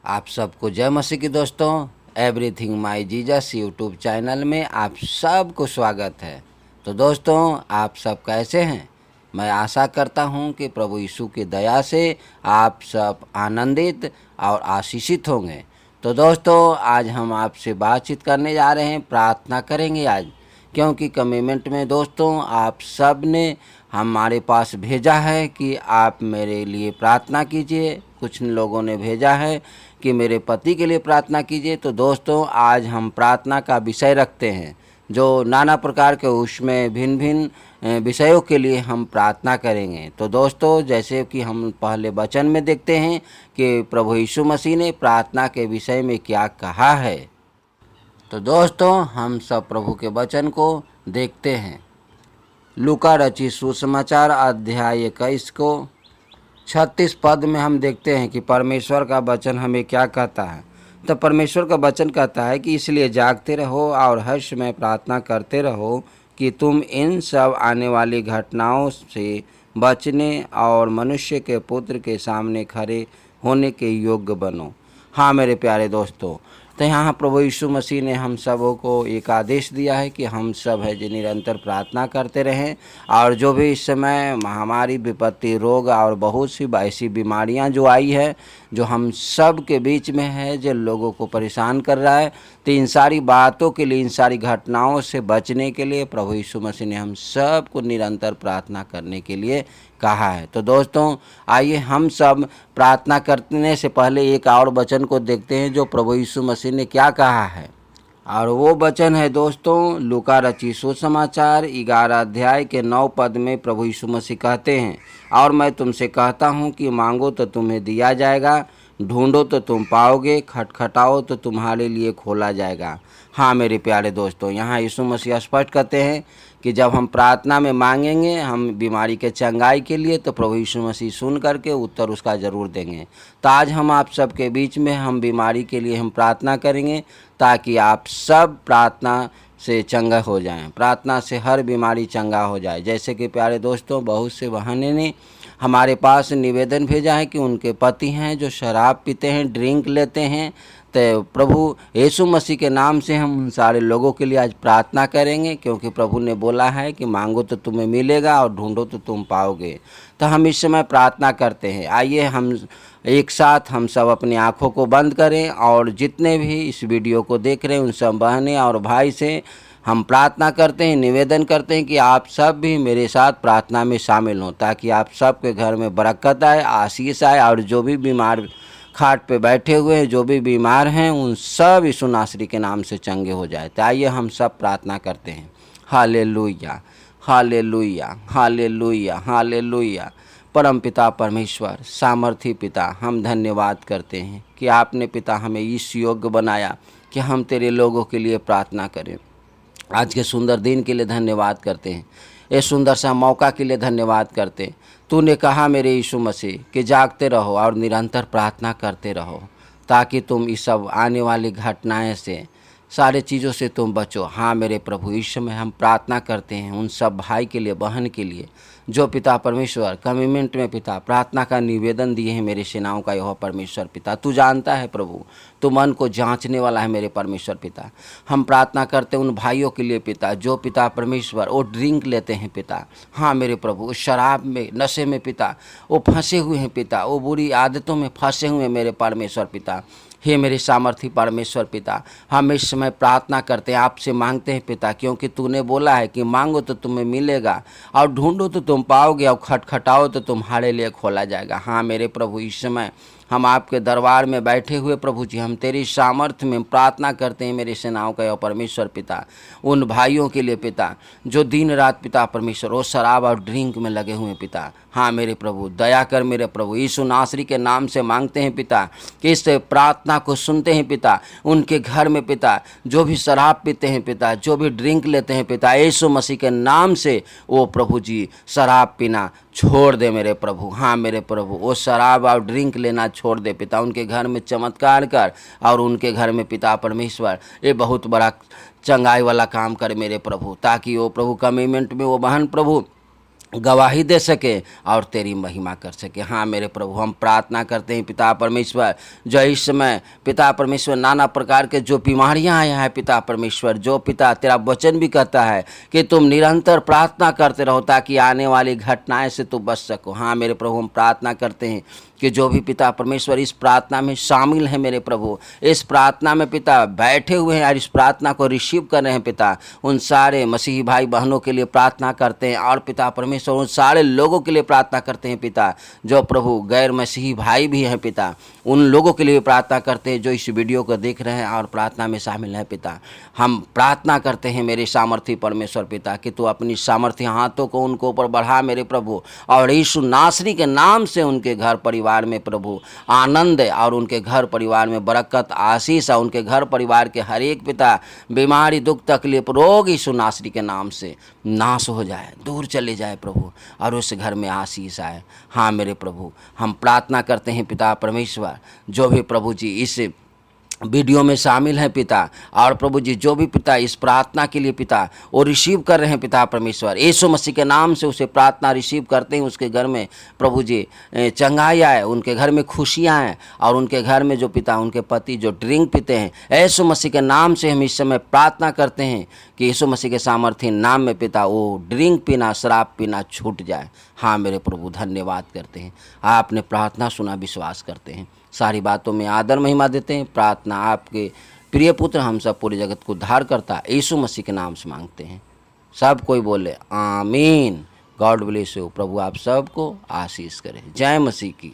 आप सबको जय मसीह की दोस्तों। Everything my Jesus YouTube channel में आप सबको स्वागत है। तो दोस्तों, आप सब कैसे हैं? मैं आशा करता हूं कि प्रभु यीशु की दया से आप सब आनंदित और आशीषित होंगे। तो दोस्तों, आज हम आपसे बातचीत करने जा रहे हैं, प्रार्थना करेंगे आज, क्योंकि कमिटमेंट में दोस्तों आप सब ने हमारे पास भेजा है कि आप मेरे लिए प्रार्थना कीजिए। कुछ लोगों ने भेजा है कि मेरे पति के लिए प्रार्थना कीजिए। तो दोस्तों, आज हम प्रार्थना का विषय रखते हैं, जो नाना प्रकार के उसमें भिन्न भिन्न विषयों के लिए हम प्रार्थना करेंगे। तो दोस्तों, जैसे कि हम पहले वचन में देखते हैं कि प्रभु यीशु मसीह ने प्रार्थना के विषय में क्या कहा है। तो दोस्तों, हम सब प्रभु के वचन को देखते हैं। लूका रचित सुसमाचार अध्याय 21 को 36 पद में हम देखते हैं कि परमेश्वर का वचन हमें क्या कहता है। तो परमेश्वर का वचन कहता है कि इसलिए जागते रहो और हर्ष में प्रार्थना करते रहो कि तुम इन सब आने वाली घटनाओं से बचने और मनुष्य के पुत्र के सामने खड़े होने के योग्य बनो। हाँ मेरे प्यारे दोस्तों, तो यहाँ प्रभु यीशु मसीह ने हम सबों को एक आदेश दिया है कि हम सब है जो निरंतर प्रार्थना करते रहें, और जो भी इस समय महामारी, विपत्ति, रोग और बहुत सी ऐसी बीमारियाँ जो आई है, जो हम सब के बीच में है, जो लोगों को परेशान कर रहा है, तो इन सारी बातों के लिए, इन सारी घटनाओं से बचने के लिए प्रभु यीशु मसीह ने हम सब को निरंतर प्रार्थना करने के लिए कहा है। तो दोस्तों, आइए हम सब प्रार्थना करने से पहले एक और वचन को देखते हैं जो प्रभु यीशु मसीह ने क्या कहा है। और वो वचन है दोस्तों लूका रचित सुसमाचार 11 अध्याय के 9 पद में प्रभु यीशु मसीह कहते हैं, और मैं तुमसे कहता हूँ कि मांगो तो तुम्हें दिया जाएगा, ढूंढो तो तुम पाओगे, खटखटाओ तो तुम्हारे लिए खोला जाएगा। हाँ मेरे प्यारे दोस्तों, यहाँ यीशु मसीह स्पष्ट कहते हैं कि जब हम प्रार्थना में मांगेंगे हम बीमारी के चंगाई के लिए, तो प्रभु यीशु मसीह सुन करके उत्तर उसका ज़रूर देंगे। तो आज हम आप सब के बीच में हम बीमारी के लिए हम प्रार्थना करेंगे, ताकि आप सब प्रार्थना से चंगा हो जाएं, प्रार्थना से हर बीमारी चंगा हो जाए। जैसे कि प्यारे दोस्तों, बहुत से बहनें ने हमारे पास निवेदन भेजा है कि उनके पति हैं जो शराब पीते हैं, ड्रिंक लेते हैं। तो प्रभु यीशु मसीह के नाम से हम उन सारे लोगों के लिए आज प्रार्थना करेंगे, क्योंकि प्रभु ने बोला है कि मांगो तो तुम्हें मिलेगा और ढूंढो तो तुम पाओगे। तो हम इस समय प्रार्थना करते हैं। आइए हम एक साथ हम सब अपनी आँखों को बंद करें, और जितने भी इस वीडियो को देख रहे हैं उन सब बहनें और भाई से हम प्रार्थना करते हैं, निवेदन करते हैं कि आप सब भी मेरे साथ प्रार्थना में शामिल हों, ताकि आप सब के घर में बरकत आए, आशीष आए, और जो भी बीमार खाट पे बैठे हुए हैं, जो भी बीमार हैं, उन सब यीशु नासरी के नाम से चंगे हो जाए। तो आइए हम सब प्रार्थना करते हैं। Hallelujah, hallelujah, hallelujah, hallelujah. परम पिता परमेश्वर, सामर्थी पिता, हम धन्यवाद करते हैं कि आपने पिता हमें इस योग्य बनाया कि हम तेरे लोगों के लिए प्रार्थना करें। आज के सुंदर दिन के लिए धन्यवाद करते हैं, ये सुंदर सा मौका के लिए धन्यवाद करते हैं। तूने कहा मेरे यीशु मसीह कि जागते रहो और निरंतर प्रार्थना करते रहो, ताकि तुम इस सब आने वाली घटनाएं से, सारे चीज़ों से तुम बचो। हाँ मेरे प्रभु, इस समय हम प्रार्थना करते हैं उन सब भाई के लिए, बहन के लिए, जो पिता परमेश्वर कमिटमेंट में पिता प्रार्थना का निवेदन दिए हैं। मेरे सेनाओं का यहोवा परमेश्वर पिता, तू जानता है प्रभु, तू मन को जांचने वाला है मेरे परमेश्वर पिता। हम प्रार्थना करते हैं उन भाइयों के लिए पिता, जो पिता परमेश्वर वो ड्रिंक लेते हैं पिता। हाँ मेरे प्रभु, वो शराब में, नशे में पिता वो फंसे हुए हैं पिता, वो बुरी आदतों में फंसे हुए हैं मेरे परमेश्वर पिता। हे मेरे सामर्थी परमेश्वर पिता, हम इस समय प्रार्थना करते हैं, आपसे मांगते हैं पिता, क्योंकि तूने बोला है कि मांगो तो तुम्हें मिलेगा, और ढूंढो तो तुम पाओगे, और खटखटाओ तो तुम्हारे लिए खोला जाएगा। हाँ मेरे प्रभु, इस समय हम आपके दरबार में बैठे हुए प्रभु जी, हम तेरी सामर्थ्य में प्रार्थना करते हैं मेरे सेनाओं का परमेश्वर पिता, उन भाइयों के लिए पिता जो दिन रात पिता परमेश्वर वो शराब और ड्रिंक में लगे हुए पिता। हाँ मेरे प्रभु, दया कर मेरे प्रभु, यीशु नासरी के नाम से मांगते हैं पिता कि इस प्रार्थना को सुनते हैं पिता। उनके घर में पिता जो भी शराब पीते हैं पिता, जो भी ड्रिंक लेते हैं पिता, यीशु मसीह के नाम से वो प्रभु जी शराब पीना छोड़ दे मेरे प्रभु। हाँ मेरे प्रभु, वो शराब और ड्रिंक लेना छोड़ दे पिता। उनके घर में चमत्कार कर, और उनके घर में पिता परमेश्वर ये बहुत बड़ा चंगाई वाला काम कर मेरे प्रभु, ताकि वो प्रभु कमिटमेंट में वो बहन प्रभु गवाही दे सके और तेरी महिमा कर सके। हाँ मेरे प्रभु, हम प्रार्थना करते हैं पिता परमेश्वर, जो इस समय पिता परमेश्वर नाना प्रकार के जो बीमारियां आए हैं पिता परमेश्वर, जो पिता तेरा वचन भी कहता है कि तुम निरंतर प्रार्थना करते रहो ताकि आने वाली घटनाएं से तुम बच सको। हाँ मेरे प्रभु, हम प्रार्थना करते हैं कि जो भी पिता परमेश्वर इस प्रार्थना में शामिल है मेरे प्रभु, इस प्रार्थना में पिता बैठे हुए हैं और इस प्रार्थना को रिसीव कर रहे हैं पिता, उन सारे मसीही भाई बहनों के लिए प्रार्थना करते हैं और पिता परमेश्वर उन सारे लोगों के लिए प्रार्थना करते हैं पिता, जो प्रभु गैर मसीही भाई भी हैं पिता, उन लोगों के लिए प्रार्थना करते हैं जो इस वीडियो को देख रहे हैं और प्रार्थना में शामिल हैं पिता। हम प्रार्थना करते हैं मेरे सामर्थी परमेश्वर पिता कि तू अपनी सामर्थ्य हाथों को उनको ऊपर बढ़ा मेरे प्रभु, और यीशु नासरी के नाम से उनके घर परिवार में प्रभु आनंद और उनके घर परिवार में बरकत आशीष और उनके घर परिवार के हर एक पिता बीमारी दुख तकलीफ रोग यीशु नासरी के नाम से नाश हो जाए, दूर चले जाए प्रभु, और उस घर में आशीष आए। हाँ मेरे प्रभु, हम प्रार्थना करते हैं पिता परमेश्वर, जो भी प्रभु जी इस वीडियो में शामिल हैं पिता, और प्रभु जी जो भी पिता इस प्रार्थना के लिए पिता वो रिसीव कर रहे हैं पिता परमेश्वर, यीशु मसीह के नाम से उसे प्रार्थना रिसीव करते हैं, उसके घर में प्रभु जी चंगाई आए, उनके घर में खुशियाँ आए, और उनके घर में जो पिता उनके पति जो ड्रिंक पीते हैं, यीशु मसीह के नाम से हम इस समय प्रार्थना करते हैं कि यीशु मसीह के सामर्थ्य नाम में पिता वो ड्रिंक पीना शराब पीना छूट जाए। हाँ मेरे प्रभु, धन्यवाद करते हैं, आपने प्रार्थना सुना, विश्वास करते हैं, सारी बातों में आदर महिमा देते हैं। प्रार्थना आपके प्रिय पुत्र हम सब पूरे जगत को उद्धार करता यीशु मसीह के नाम से मांगते हैं। सब कोई बोले आमीन। God bless you. प्रभु आप सबको आशीष करे। जय मसीह की।